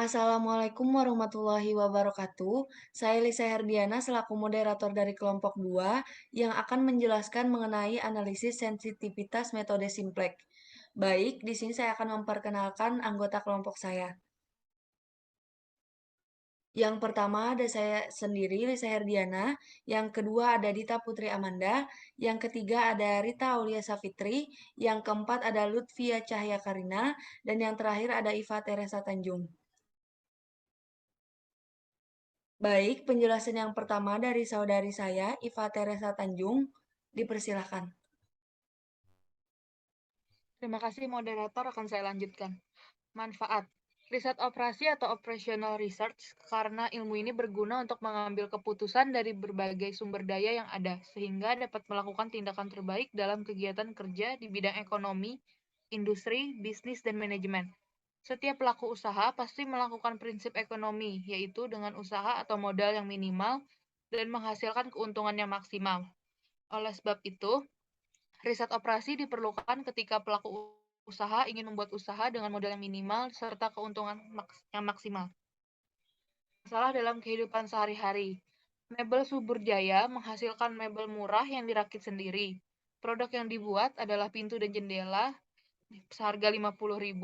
Assalamualaikum warahmatullahi wabarakatuh. Saya Lisa Herdiana selaku moderator dari kelompok 2 yang akan menjelaskan mengenai analisis sensitivitas metode Simplex. Baik, di sini saya akan memperkenalkan anggota kelompok saya. Yang pertama ada saya sendiri, Lisa Herdiana. Yang kedua ada Dita Putri Amanda. Yang ketiga ada Rita Aulia Safitri. Yang keempat ada Lutfia Cahya Karina. Dan yang terakhir ada Iva Teresa Tanjung. Baik, penjelasan yang pertama dari saudari saya, Iva Teresa Tanjung, dipersilahkan. Terima kasih moderator, akan saya lanjutkan. Manfaat. Riset operasi atau operational research karena ilmu ini berguna untuk mengambil keputusan dari berbagai sumber daya yang ada, sehingga dapat melakukan tindakan terbaik dalam kegiatan kerja di bidang ekonomi, industri, bisnis, dan manajemen. Setiap pelaku usaha pasti melakukan prinsip ekonomi, yaitu dengan usaha atau modal yang minimal dan menghasilkan keuntungan yang maksimal. Oleh sebab itu, riset operasi diperlukan ketika pelaku usaha ingin membuat usaha dengan modal yang minimal serta keuntungan yang maksimal. Masalah dalam kehidupan sehari-hari. Mebel Subur Jaya menghasilkan mebel murah yang dirakit sendiri. Produk yang dibuat adalah pintu dan jendela seharga 50.000.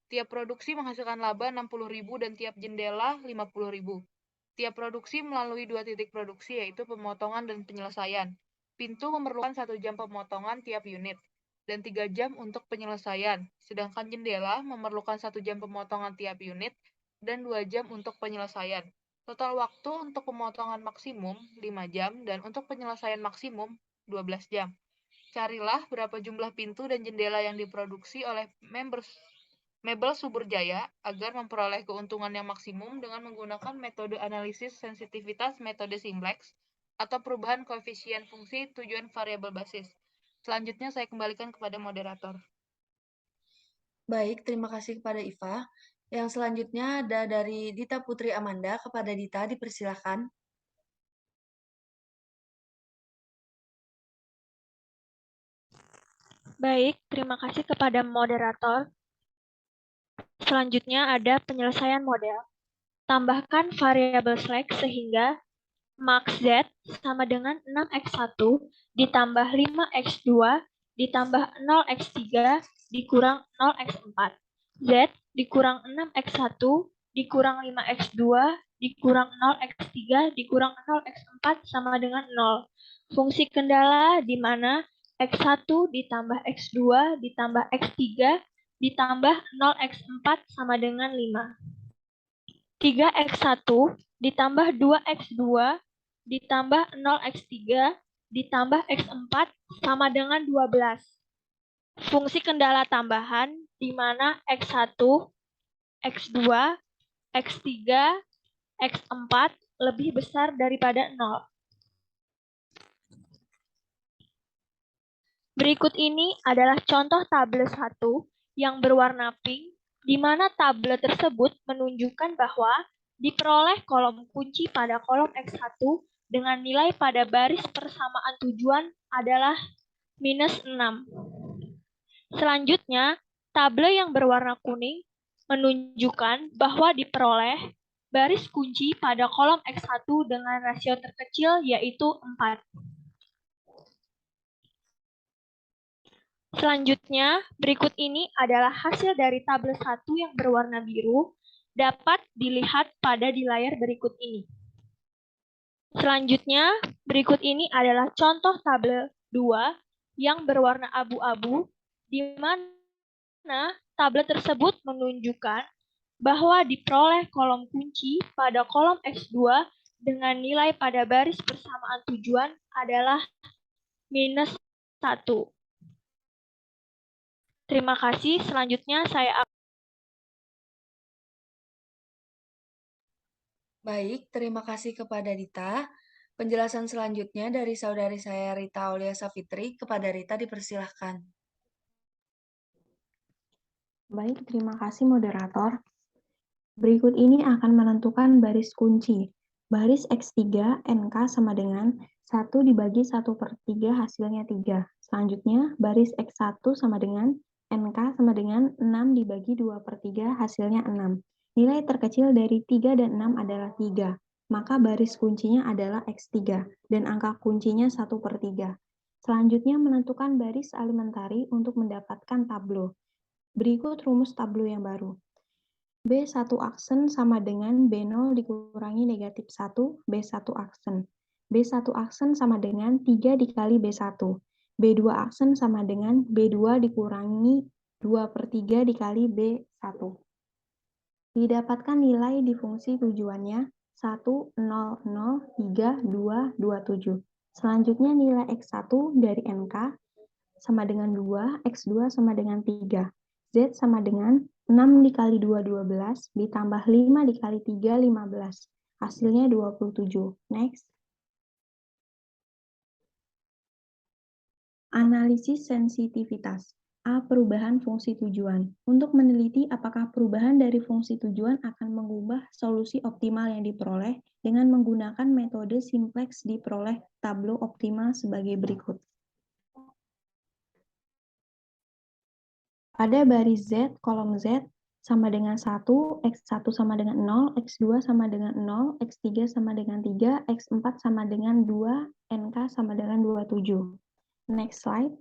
Tiap produksi menghasilkan laba 60.000 dan tiap jendela 50.000. Tiap produksi melalui 2 titik produksi, yaitu pemotongan dan penyelesaian. Pintu memerlukan 1 jam pemotongan tiap unit dan 3 jam untuk penyelesaian, sedangkan jendela memerlukan 1 jam pemotongan tiap unit dan 2 jam untuk penyelesaian. Total waktu untuk pemotongan maksimum 5 jam dan untuk penyelesaian maksimum 12 jam. Carilah berapa jumlah pintu dan jendela yang diproduksi oleh Mebel Subur Jaya agar memperoleh keuntungan yang maksimum dengan menggunakan metode analisis sensitivitas metode Simplex atau perubahan koefisien fungsi tujuan variabel basis. Selanjutnya saya kembalikan kepada moderator. Baik, terima kasih kepada Iva. Yang selanjutnya ada dari Dita Putri Amanda. Kepada Dita, dipersilahkan. Baik, terima kasih kepada moderator. Selanjutnya ada penyelesaian model. Tambahkan variabel slack sehingga max Z sama dengan 6x1 ditambah 5x2 ditambah 0x3 dikurang 0x4. Z dikurang 6x1 dikurang 5x2 dikurang 0x3 dikurang 0x4 sama dengan 0. Fungsi kendala di mana x1 ditambah x2 ditambah x3 ditambah 0x4 sama dengan 5. 3x1 ditambah 2x2 ditambah 0x3 ditambah x4 sama dengan 12. Fungsi kendala tambahan di mana x1, x2, x3, x4 lebih besar daripada 0. Berikut ini adalah contoh tabel 1 yang berwarna pink, di mana tabel tersebut menunjukkan bahwa diperoleh kolom kunci pada kolom X1 dengan nilai pada baris persamaan tujuan adalah minus 6. Selanjutnya, tabel yang berwarna kuning menunjukkan bahwa diperoleh baris kunci pada kolom X1 dengan rasio terkecil yaitu 4. Selanjutnya, berikut ini adalah hasil dari tabel 1 yang berwarna biru, dapat dilihat di layar berikut ini. Selanjutnya, berikut ini adalah contoh tabel 2 yang berwarna abu-abu, di mana tabel tersebut menunjukkan bahwa diperoleh kolom kunci pada kolom X2 dengan nilai pada baris persamaan tujuan adalah minus 1. Terima kasih. Selanjutnya saya Baik, terima kasih kepada Dita. Penjelasan selanjutnya dari saudari saya Rita Aulia Safitri. Kepada Rita, dipersilahkan. Baik, terima kasih moderator. Berikut ini akan menentukan baris kunci. Baris X3 NK sama dengan 1 dibagi 1/3 hasilnya 3. Selanjutnya, baris X1 sama dengan NK sama dengan 6 dibagi 2/3 hasilnya 6. Nilai terkecil dari 3 dan 6 adalah 3, maka baris kuncinya adalah X3, dan angka kuncinya 1/3. Selanjutnya menentukan baris alimentari untuk mendapatkan tablo. Berikut rumus tablo yang baru. B1 aksen sama dengan B0 dikurangi negatif 1, B1 aksen. B1 aksen sama dengan 3 dikali B1. B2 aksen sama dengan B2 dikurangi 2/3 dikali B1. Didapatkan nilai di fungsi tujuannya 1, 0, 0, 3, 2, 27. Selanjutnya nilai X1 dari NK sama dengan 2, X2 sama dengan 3. Z sama dengan 6 dikali 2, 12, ditambah 5 dikali 3, 15. Hasilnya 27. Next. Analisis sensitivitas. A. Perubahan fungsi tujuan. Untuk meneliti apakah perubahan dari fungsi tujuan akan mengubah solusi optimal yang diperoleh dengan menggunakan metode simplex diperoleh tablo optimal sebagai berikut. Pada baris Z, kolom Z sama dengan 1, X1 sama dengan 0, X2 sama dengan 0, X3 sama dengan 3, X4 sama dengan 2, NK sama dengan 27. Next slide.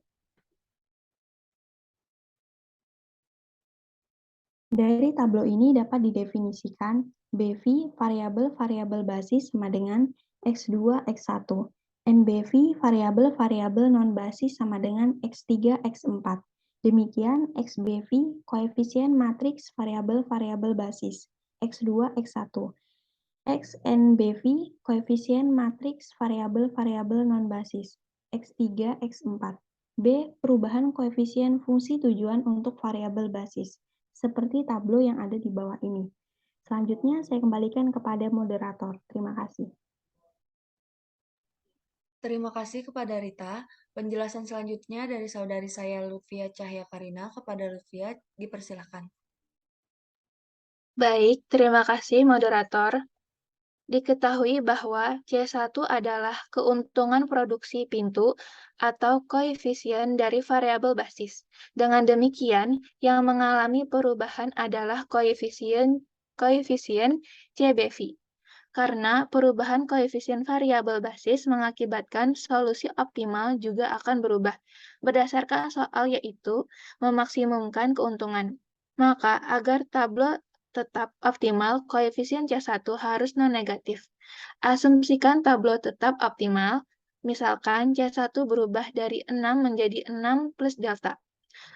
Dari tablo ini dapat didefinisikan BV variabel-variabel basis sama dengan X2, X1, NBV variabel-variabel non-basis sama dengan X3, X4. Demikian XBV koefisien matriks variabel-variabel basis X2, X1. XNBV koefisien matriks variabel-variabel non-basis X3, X4. B. Perubahan koefisien fungsi tujuan untuk variabel basis seperti tablo yang ada di bawah ini. Selanjutnya saya kembalikan kepada moderator. Terima kasih. Terima kasih kepada Rita. Penjelasan selanjutnya dari saudari saya Lutfia Cahya Karina. Kepada Lutfia, dipersilakan. Baik, terima kasih moderator. Diketahui bahwa C1 adalah keuntungan produksi pintu atau koefisien dari variabel basis. Dengan demikian, yang mengalami perubahan adalah koefisien CBV. Karena perubahan koefisien variabel basis mengakibatkan solusi optimal juga akan berubah. Berdasarkan soal yaitu memaksimumkan keuntungan. Maka agar tablo tetap optimal, koefisien C1 harus non-negatif. Asumsikan tablo tetap optimal, misalkan C1 berubah dari 6 menjadi 6 plus delta.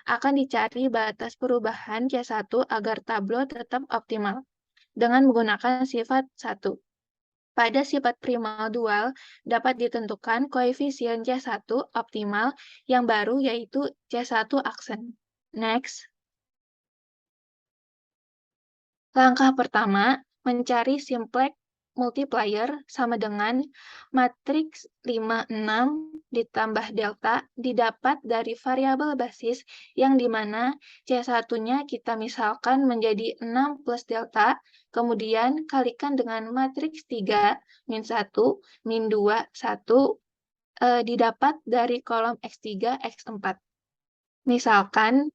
Akan dicari batas perubahan C1 agar tablo tetap optimal dengan menggunakan sifat 1. Pada sifat primal dual dapat ditentukan koefisien C1 optimal yang baru yaitu C1 aksen. Next. Langkah pertama, mencari simplex multiplier sama dengan matriks 5, 6 ditambah delta didapat dari variabel basis yang dimana C1-nya kita misalkan menjadi 6 plus delta, kemudian kalikan dengan matriks 3, min 1, min 2, 1, didapat dari kolom X3, X4. Misalkan,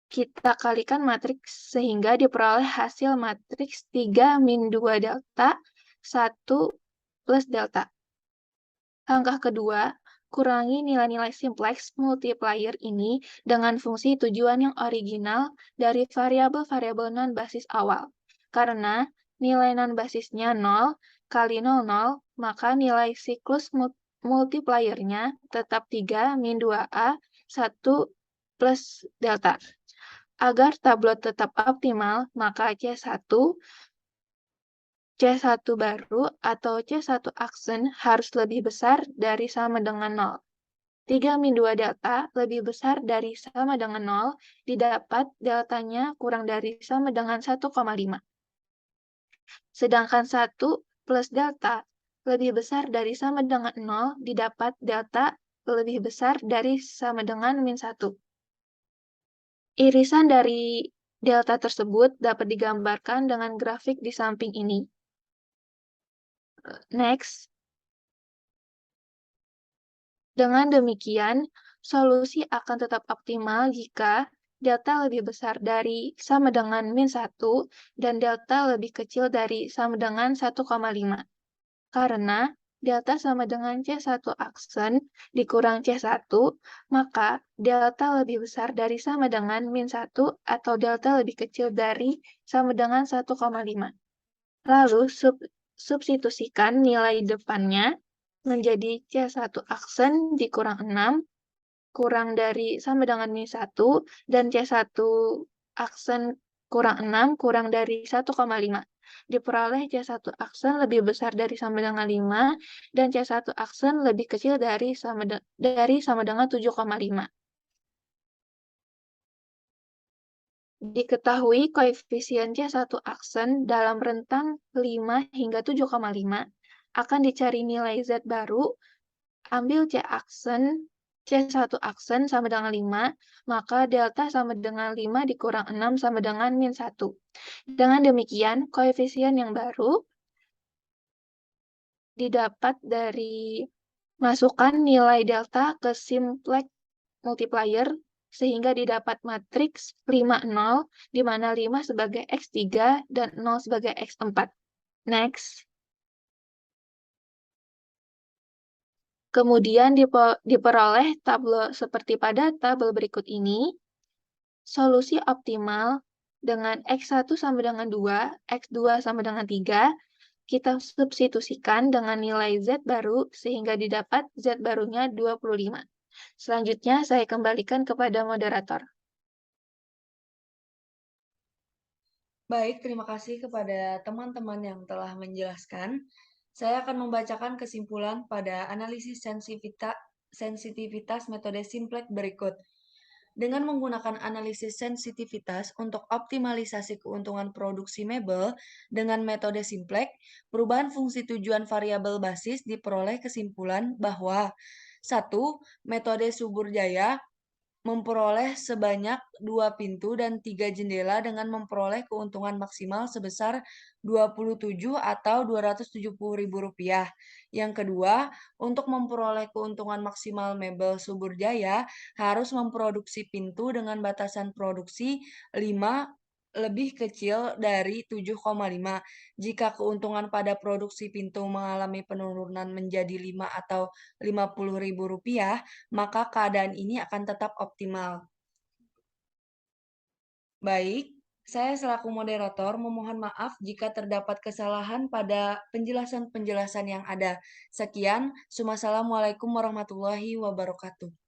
kita kalikan matriks sehingga diperoleh hasil matriks 3 min 2 delta, 1 plus delta. Langkah kedua, kurangi nilai-nilai simplex multiplier ini dengan fungsi tujuan yang original dari variabel-variabel non-basis awal. Karena nilai non-basisnya 0 kali 0, 0, maka nilai siklus multipliernya tetap 3 min 2A, 1 plus delta. Agar tablo tetap optimal, maka C1 baru atau C1 aksen harus lebih besar dari sama dengan 0. 3 min 2 delta lebih besar dari sama dengan 0, didapat deltanya kurang dari sama dengan 1,5. Sedangkan 1 plus delta lebih besar dari sama dengan 0, didapat delta lebih besar dari sama dengan min 1. Irisan dari delta tersebut dapat digambarkan dengan grafik di samping ini. Next. Dengan demikian, solusi akan tetap optimal jika delta lebih besar dari sama dengan min 1 dan delta lebih kecil dari sama dengan 1,5. Karena delta sama dengan C1 aksen dikurang C1, maka delta lebih besar dari sama dengan min 1 atau delta lebih kecil dari sama dengan 1,5. Lalu substitusikan nilai depannya menjadi C1 aksen dikurang 6 kurang dari sama dengan min 1 dan C1 aksen kurang 6 kurang dari 1,5. Diperoleh C1 aksen lebih besar dari sama dengan 5 dan C1 aksen lebih kecil dari sama dengan 7,5. Diketahui koefisien C1 aksen dalam rentang 5 hingga 7,5 akan dicari nilai Z baru, ambil C1 aksen sama dengan 5, maka delta sama dengan 5 dikurang 6 sama dengan min 1. Dengan demikian, koefisien yang baru didapat dari masukkan nilai delta ke simplex multiplier sehingga didapat matriks 5, 0, di mana 5 sebagai X3 dan 0 sebagai X4. Next. Kemudian diperoleh tabel seperti pada tabel berikut ini. Solusi optimal dengan X1 sama dengan 2, X2 sama dengan 3, kita substitusikan dengan nilai Z baru sehingga didapat Z barunya 25. Selanjutnya saya kembalikan kepada moderator. Baik, terima kasih kepada teman-teman yang telah menjelaskan. Saya akan membacakan kesimpulan pada analisis sensitivitas metode simplex berikut. Dengan menggunakan analisis sensitivitas untuk optimalisasi keuntungan produksi mebel dengan metode simplex, perubahan fungsi tujuan variabel basis diperoleh kesimpulan bahwa 1. Metode subur jaya memperoleh sebanyak 2 pintu dan 3 jendela dengan memperoleh keuntungan maksimal sebesar Rp27 atau Rp270.000. Yang kedua, untuk memperoleh keuntungan maksimal mebel Subur Jaya harus memproduksi pintu dengan batasan produksi 5 lebih kecil dari 7,5. Jika keuntungan pada produksi pintu mengalami penurunan menjadi 5 atau Rp50.000, maka keadaan ini akan tetap optimal. Baik, saya selaku moderator memohon maaf jika terdapat kesalahan pada penjelasan-penjelasan yang ada. Sekian, Assalamualaikum warahmatullahi wabarakatuh.